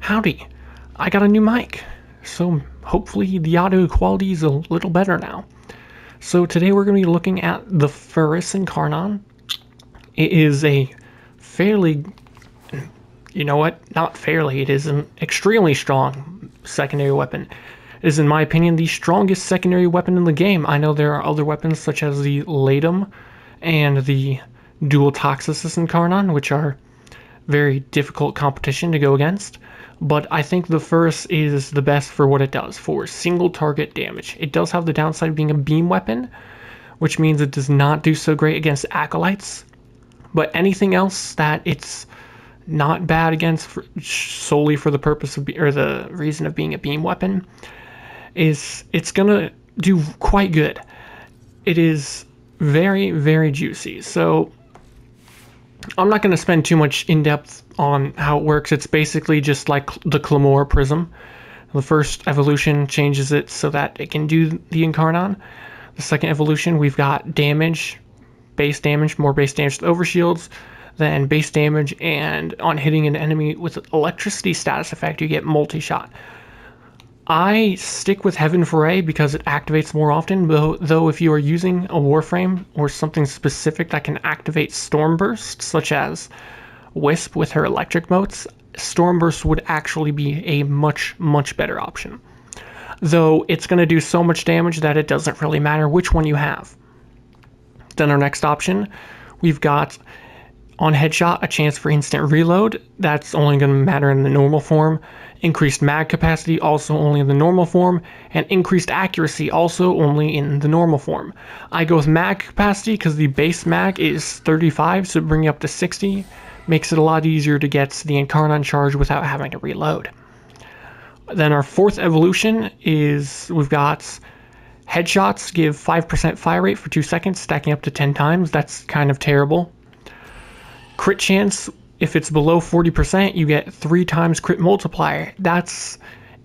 Howdy, I got a new mic, so hopefully the audio quality is a little better now. So today we're going to be looking at the Furis Incarnon. It is a fairly, not fairly, it is an extremely strong secondary weapon. It is, in my opinion, the strongest secondary weapon in the game. I know there are other weapons such as the Latum and the Dual Toxicus Incarnon, which are very difficult competition to go against, but I think the Furis is the best for what it does, for single target damage. It does have the downside of being a beam weapon, which means it does not do so great against acolytes, but anything else that it's not bad against solely for the purpose of the reason of being a beam weapon it's gonna do quite good. It is very, very juicy. So I'm not going to spend too much in-depth on how it works. It's basically just like the Claymore Prism. The first evolution changes it so that it can do the Incarnon. The second evolution, we've got damage, base damage, more base damage with overshields, then base damage, and on hitting an enemy with electricity status effect, you get multi-shot. I stick with Heaven Foray because it activates more often, though if you are using a Warframe or something specific that can activate Storm Burst, such as Wisp with her electric motes, Storm Burst would actually be a much, much better option. Though it's going to do so much damage that it doesn't really matter which one you have. Then our next option, we've got on headshot a chance for instant reload. That's only going to matter in the normal form. Increased mag capacity, also only in the normal form, and increased accuracy, also only in the normal form. I go with mag capacity because the base mag is 35, so bringing up to 60 makes it a lot easier to get the Incarnon charge without having to reload. Then our fourth evolution is we've got headshots give 5% fire rate for 2 seconds, stacking up to 10 times. That's kind of terrible. Crit chance, if it's below 40%, you get 3 times crit multiplier. That's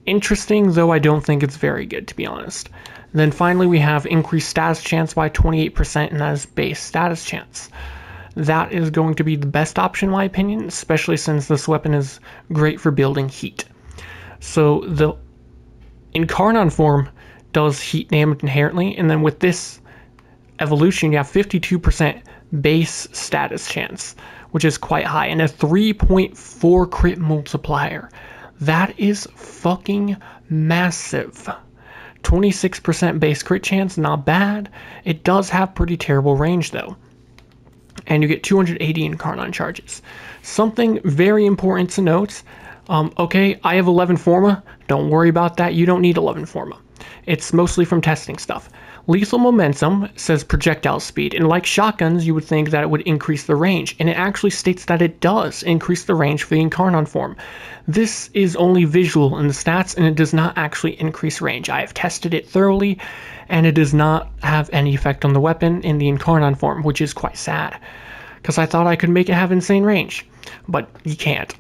interesting, though I don't think it's very good, to be honest. And then finally, we have increased status chance by 28%, and that is base status chance. That is going to be the best option, in my opinion, especially since this weapon is great for building heat. So the Incarnon form does heat damage inherently, and then with this evolution, you have 52% base status chance, which is quite high, and a 3.4 crit multiplier. That is fucking massive. 26% base crit chance, not bad. It does have pretty terrible range though. And you get 280 Incarnon charges. Something very important to note, okay, I have 11 Forma. Don't worry about that, you don't need 11 Forma. It's mostly from testing stuff. Lethal momentum says projectile speed, and like shotguns, you would think that it would increase the range, and it actually states that it does increase the range for the Incarnon form. This is only visual in the stats, and it does not actually increase range. I have tested it thoroughly, and it does not have any effect on the weapon in the Incarnon form, which is quite sad, because I thought I could make it have insane range, but you can't.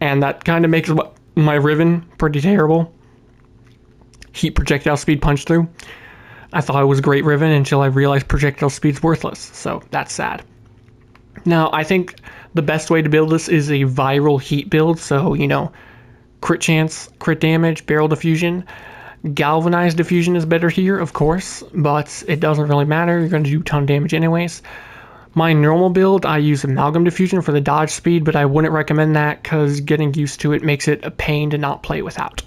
And that kind of makes my Riven pretty terrible. Heat projectile speed punch through. I thought it was great Riven until I realized projectile speed's worthless, so that's sad. Now, I think the best way to build this is a viral heat build, so, crit chance, crit damage, barrel diffusion. Galvanized diffusion is better here, of course, but it doesn't really matter. You're going to do a ton of damage anyways. My normal build, I use amalgam diffusion for the dodge speed, but I wouldn't recommend that because getting used to it makes it a pain to not play without.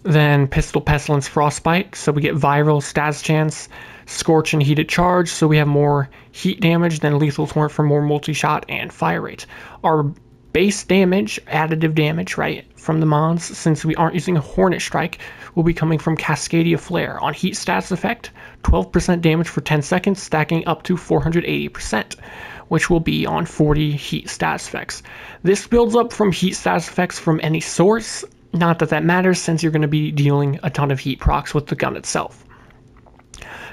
Then Pistol Pestilence Frostbite, so we get viral, status chance, Scorch and Heated Charge, so we have more heat damage than Lethal Torrent for more multi-shot and fire rate. Our base damage, additive damage, right, from the mods, since we aren't using a Hornet Strike, will be coming from Cascadia Flare. On heat status effect, 12% damage for 10 seconds, stacking up to 480%, which will be on 40 heat status effects. This builds up from heat status effects from any source. Not that that matters, since you're going to be dealing a ton of heat procs with the gun itself.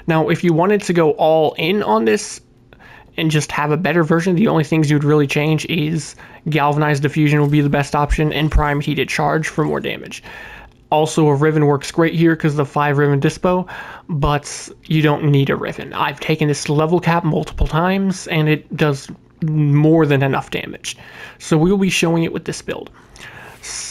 Now, if you wanted to go all in on this and just have a better version, the only things you'd really change is Galvanized Diffusion will be the best option, and Prime Heated Charge for more damage. Also, a Riven works great here because of the 5 Riven Dispo, but you don't need a Riven. I've taken this level cap multiple times, and it does more than enough damage. So we will be showing it with this build.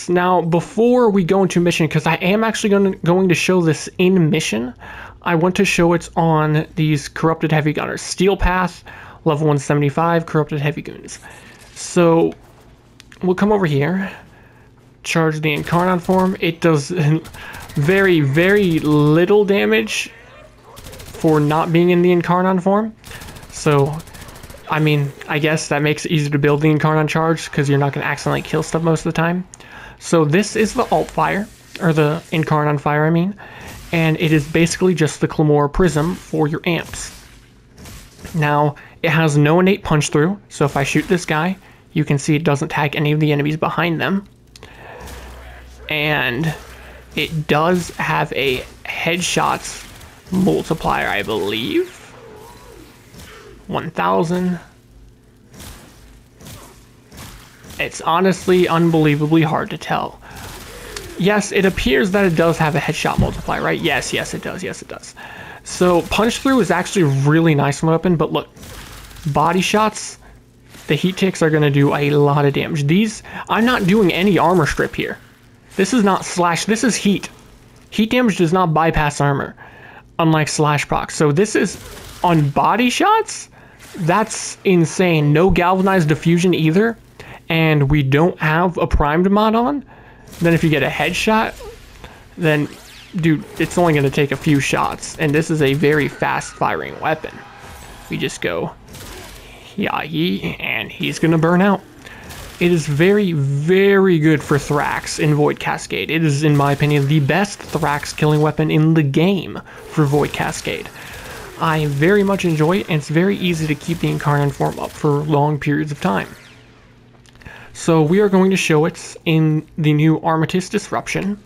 Now, before we go into mission, because I am actually going to show this in mission, I want to show it on these Corrupted Heavy Gunners. Steel Path, level 175, Corrupted Heavy Goons. So, we'll come over here, charge the Incarnon form. It does very, very little damage for not being in the Incarnon form. So, I mean, I guess that makes it easier to build the Incarnon charge because you're not going to accidentally kill stuff most of the time. So this is the alt fire, or the Incarnon fire, I mean, and it is basically just the Claymore Prism for your amps. Now, it has no innate punch through, so if I shoot this guy, you can see it doesn't tag any of the enemies behind them. And it does have a headshots multiplier, I believe. 1,000. It's honestly unbelievably hard to tell. Yes, it appears that it does have a headshot multiplier, right? Yes, it does. Yes, it does. So punch through is actually really nice weapon, but look, body shots, the heat ticks are going to do a lot of damage. These, I'm not doing any armor strip here. This is not slash, this is heat. Heat damage does not bypass armor, unlike slash proc. So this is on body shots. That's insane. No galvanized diffusion either, and we don't have a primed mod on. Then if you get a headshot, then dude, it's only going to take a few shots, and this is a very fast firing weapon. We just go yah-yee, and he's going to burn out. It is very, very good for Thrax in Void Cascade. It is, in my opinion, the best Thrax killing weapon in the game for Void Cascade. I very much enjoy it, and it's very easy to keep the Incarnon form up for long periods of time. So we are going to show it in the new Armistice Disruption.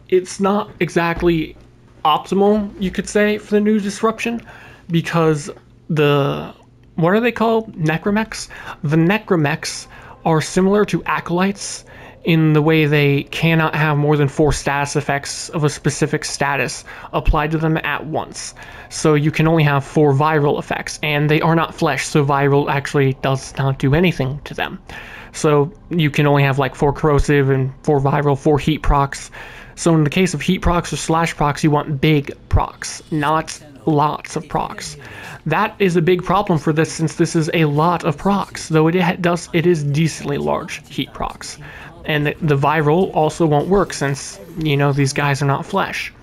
It's not exactly optimal, you could say, for the new Disruption, because the, what are they called? Necromechs? The Necromechs are similar to Acolytes in the way they cannot have more than 4 status effects of a specific status applied to them at once. So you can only have 4 viral effects, and they are not flesh, so viral actually does not do anything to them. So you can only have like 4 corrosive and 4 viral, 4 heat procs. So in the case of heat procs or slash procs, you want big procs, not lots of procs. That is a big problem for this, since this is a lot of procs, though it is decently large heat procs. And the viral also won't work, since, you know, these guys are not flesh.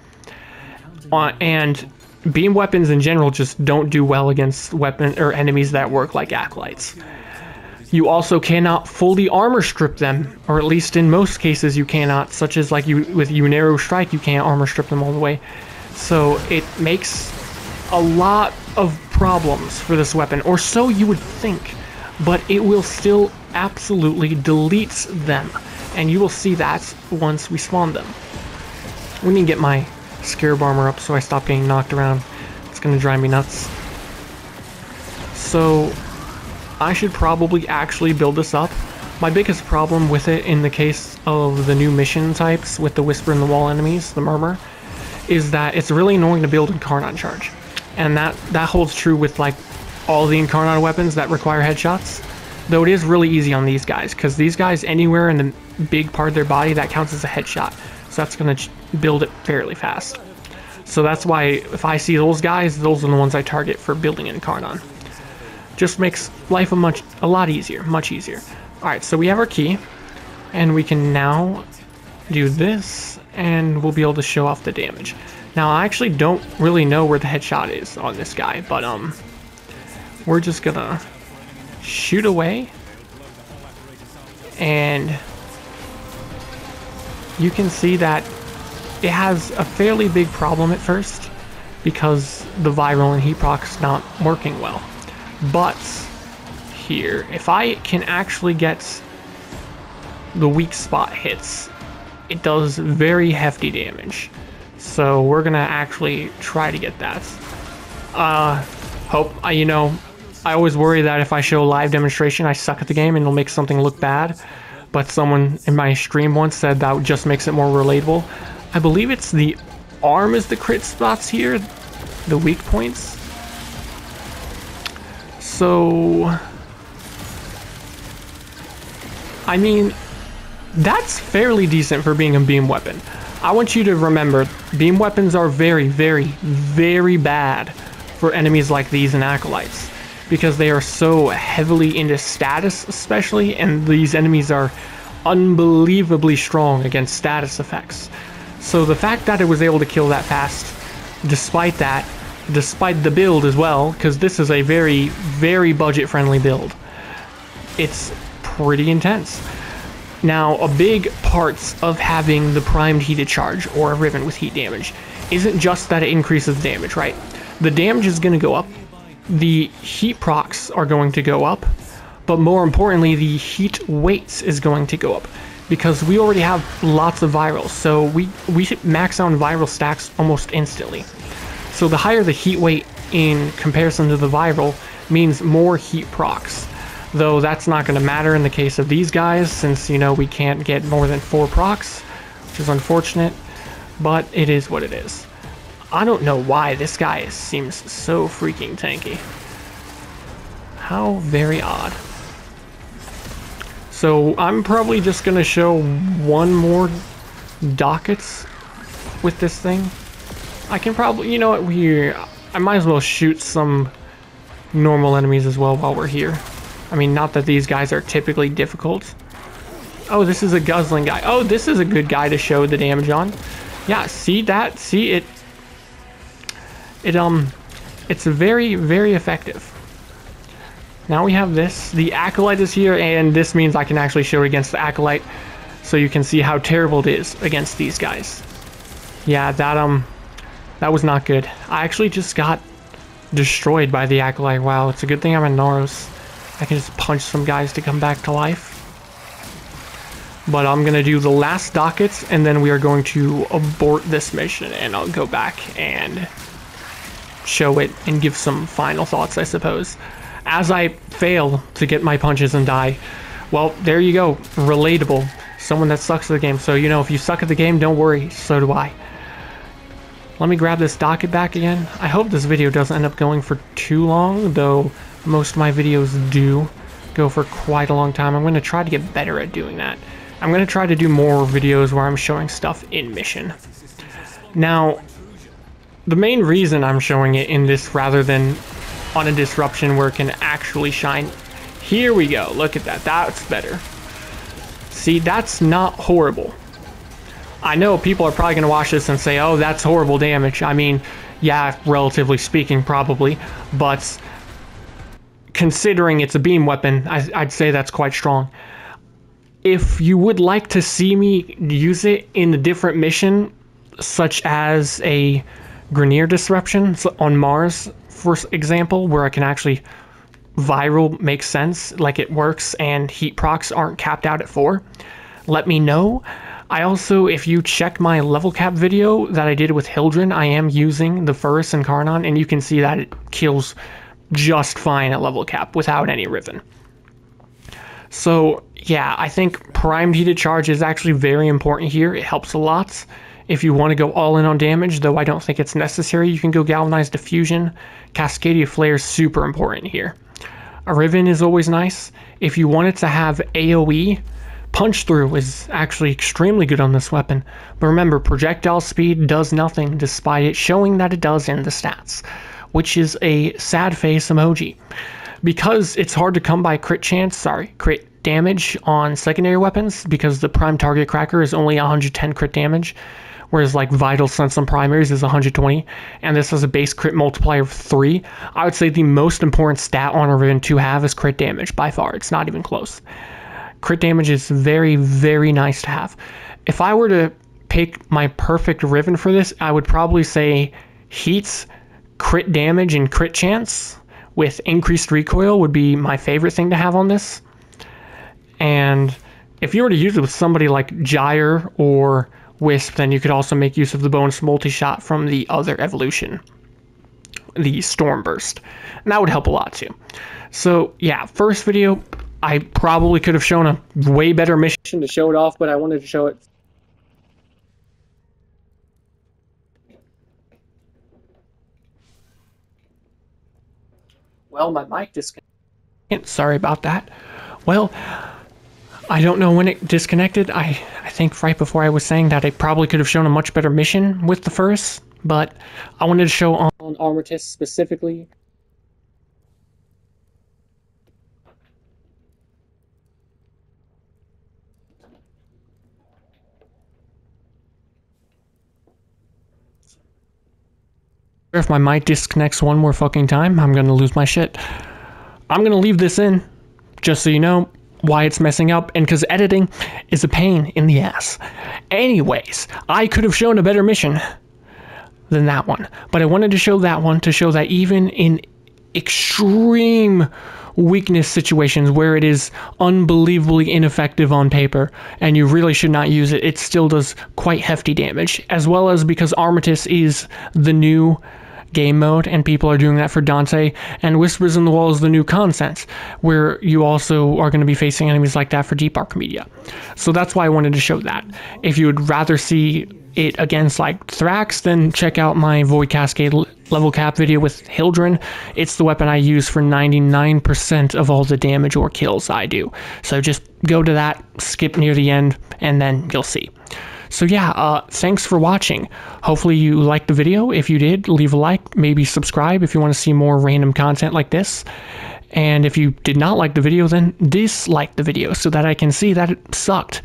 And beam weapons in general just don't do well against weapon or enemies that work like Acolytes. You also cannot fully armor strip them, or at least in most cases you cannot, such as like with Unero Strike, you can't armor strip them all the way. So it makes a lot of problems for this weapon, or so you would think, but it will still absolutely delete them, and you will see that once we spawn them. We need to get my Scarab armor up so I stop getting knocked around. It's going to drive me nuts. So I should probably actually build this up. My biggest problem with it in the case of the new mission types with the Whisper in the Wall enemies, the Murmur, is that it's really annoying to build Incarnon charge. And that holds true with like all the Incarnon weapons that require headshots. Though it is really easy on these guys, because these guys anywhere in the big part of their body, that counts as a headshot. So that's going to build it fairly fast. So that's why if I see those guys, those are the ones I target for building Incarnon. Just makes life a lot easier, much easier. Alright, so we have our key, and we can now do this, and we'll be able to show off the damage. Now, I actually don't really know where the headshot is on this guy, but we're just gonna shoot away, and you can see that it has a fairly big problem at first, because the viral and heat proc's not working well. But here, if I can actually get the weak spot hits, it does very hefty damage. So we're gonna actually try to get that. You know, I always worry that if I show live demonstration, I suck at the game and it'll make something look bad. But someone in my stream once said that just makes it more relatable. I believe it's the arm is the crit spots here, the weak points. So, I mean, That's fairly decent for being a beam weapon. I want you to remember, beam weapons are very, very, very bad for enemies like these and acolytes, because they are so heavily into status especially, and these enemies are unbelievably strong against status effects. So the fact that it was able to kill that fast, despite that, despite the build as well, because this is a very, very budget-friendly build, it's pretty intense. Now, a big part of having the primed heated charge, or a Riven with heat damage, isn't just that it increases damage, right? The damage is going to go up, the heat procs are going to go up, but more importantly, the heat weights is going to go up, because we already have lots of virals, so we should max out viral stacks almost instantly. So the higher the heat weight in comparison to the viral means more heat procs. Though that's not going to matter in the case of these guys, since, you know, we can't get more than 4 procs, which is unfortunate, but it is what it is. I don't know why this guy seems so freaking tanky. How very odd. So I'm probably just going to show one more dockets with this thing. I can probably, you know what, I might as well shoot some normal enemies as well while we're here. I mean, not that these guys are typically difficult. Oh, this is a guzzling guy. Oh, this is a good guy to show the damage on. Yeah, see that? See it? It's very, very effective. Now we have this. The Acolyte is here, and this means I can actually show it against the Acolyte, so you can see how terrible it is against these guys. Yeah, that was not good. I actually just got destroyed by the Acolyte. Wow, it's a good thing I'm in Noros. I can just punch some guys to come back to life. But I'm going to do the last dockets, and then we are going to abort this mission, and I'll go back and show it and give some final thoughts, I suppose. As I fail to get my punches and die, well, there you go. Relatable. Someone that sucks at the game. So, you know, if you suck at the game, don't worry. So do I. Let me grab this docket back again. I hope this video doesn't end up going for too long, though most of my videos do go for quite a long time. I'm going to try to get better at doing that. I'm going to try to do more videos where I'm showing stuff in mission. Now, the main reason I'm showing it in this rather than on a disruption where it can actually shine. Here we go. Look at that. That's better. See, that's not horrible. I know people are probably going to watch this and say, oh, that's horrible damage. I mean, yeah, relatively speaking, probably. But considering it's a beam weapon, I'd say that's quite strong. If you would like to see me use it in a different mission, such as a Grenier disruption on Mars, for example, where I can actually viral makes sense, like it works and heat procs aren't capped out at 4, let me know. I also, if you check my level cap video that I did with Hildren, I am using the Furis Incarnon, and you can see that it kills just fine at level cap without any Riven. So yeah, I think primed heated charge is actually very important here. It helps a lot. If you want to go all in on damage, though I don't think it's necessary, you can go Galvanized Diffusion. Cascadia Flare is super important here. A Riven is always nice. If you wanted to have AoE, Punch Through is actually extremely good on this weapon. But remember, projectile speed does nothing despite it showing that it does in the stats, which is a sad face emoji. Because it's hard to come by crit damage on secondary weapons, because the prime target cracker is only 110 crit damage, whereas like Vital Sense on primaries is 120, and this has a base crit multiplier of 3. I would say the most important stat on a Riven to have is crit damage, by far. It's not even close. Crit damage is very, very nice to have. If I were to pick my perfect Riven for this, I would probably say Heats, crit damage, and crit chance with increased recoil would be my favorite thing to have on this. And if you were to use it with somebody like Gyre or Wisp, then you could also make use of the bonus multi-shot from the other evolution, the Storm Burst. And that would help a lot too. So yeah, first video, I probably could have shown a way better mission to show it off, but I wanted to show it. Well, my mic disconnected. Sorry about that. Well, I don't know when it disconnected. I think right before I was saying that I probably could have shown a much better mission with the Furis, but I wanted to show on Armistice specifically. If my mic disconnects one more fucking time, I'm gonna lose my shit. I'm gonna leave this in, just so you know why it's messing up, and because editing is a pain in the ass. Anyways, I could have shown a better mission than that one, but I wanted to show that one to show that even in extreme weakness situations where it is unbelievably ineffective on paper and you really should not use it, it still does quite hefty damage, as well as because Armistice is the new game mode and people are doing that for Dante, and Whispers in the Wall is the new content where you also are going to be facing enemies like that for Deep Archimedia. So that's why I wanted to show that. If you would rather see it against like Thrax, then check out my Void Cascade level cap video with Hildren. It's the weapon I use for 99% of all the damage or kills I do. So just go to that, skip near the end, and then you'll see. So yeah, thanks for watching. Hopefully you liked the video. If you did, leave a like, maybe subscribe if you want to see more random content like this. And if you did not like the video, then dislike the video so that I can see that it sucked.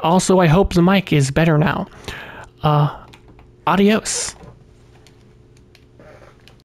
Also, I hope the mic is better now. Adios.